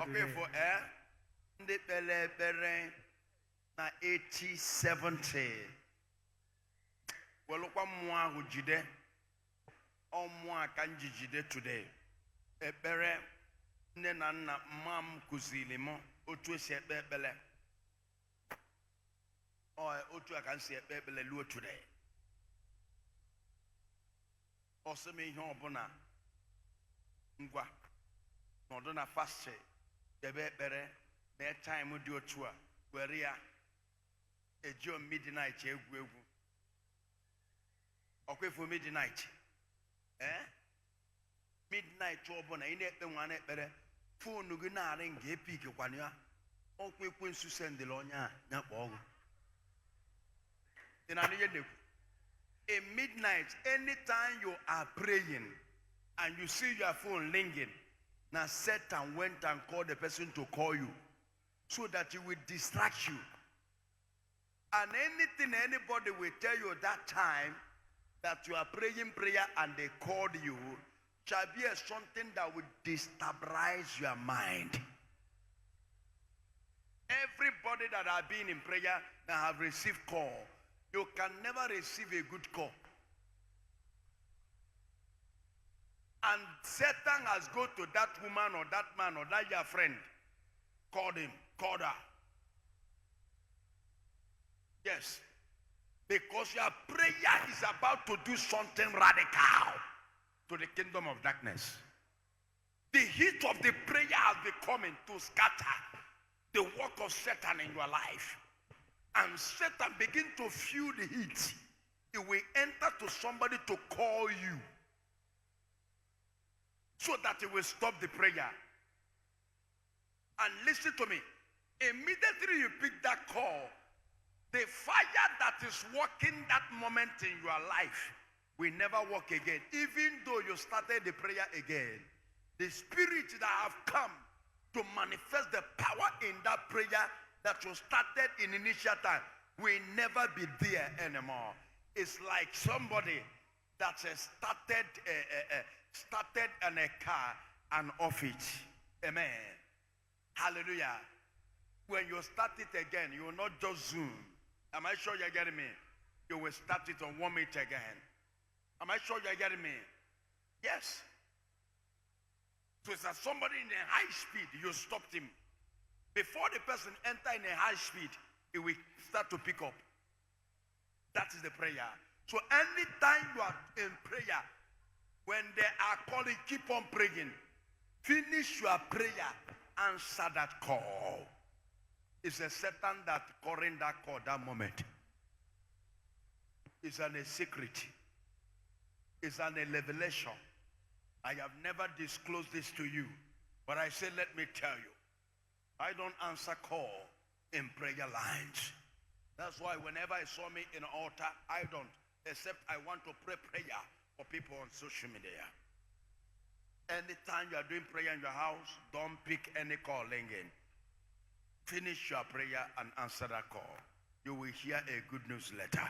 Okay, for ndị kpere ekpere na 80-70 welụkwa mmụọ ahụ jide ọmụọ aka njijide today ekpere nne na nna mma m kụziri m otu esi ekpe ekpere otu aka nsi ekpe ekpere luo today ọsịm ihe ọbụla ngwa nọdụ na fast debe ekpere na time dị otu a were ya eji midnight egwu ọkwefu midnight midnight ọbụla ị na-ekpe nwa na-ekpere fonu gị na-arị nga epik kwana ya ọkwa ekwensu sendịrị onye a nyakpa ọgwụ dị na ihe na-ekwu in midnight anytime you are praying and you see your phone ringing, now Satan went and called the person to call you so that he will distract you. And anything anybody will tell you that time that you are praying prayer and they called you shall be something that will destabilize your mind. Everybody that have been in prayer that have received call, you can never receive a good call. And Satan has gone to that woman or that man or that your friend, called him, called her. Yes. Because your prayer is about to do something radical to the kingdom of darkness. The heat of the prayer has been coming to scatter the work of Satan in your life. And Satan begin to feel the heat. It will enter to somebody to call you so that it will stop the prayer. And listen to me. Immediately you pick that call, the fire that is working that moment in your life will never work again. Even though you started the prayer again, the spirit that have come to manifest the power in that prayer that you started in initial time will never be there anymore. It's like somebody that has started in a car and off it. Amen. Hallelujah. When you start it again, you will not just zoom. Am I sure you're getting me? You will start it on 1 minute again. Am I sure you're getting me? Yes. So it's that somebody in a high speed, you stopped him. Before the person enter in a high speed, it will start to pick up. That is the prayer. So anytime you are in prayer, when they are calling, keep on praying. Finish your prayer. Answer that call. It's a Satan that calling that call that moment. It's a secret. It's a revelation. I have never disclosed this to you. But I say, let me tell you. I don't answer call in prayer lines. That's why whenever I saw me in an altar, I don't. Except I want to pray prayer for people on social media. Anytime you are doing prayer in your house, don't pick any call ringing. Finish your prayer and answer that call. You will hear a good news letter.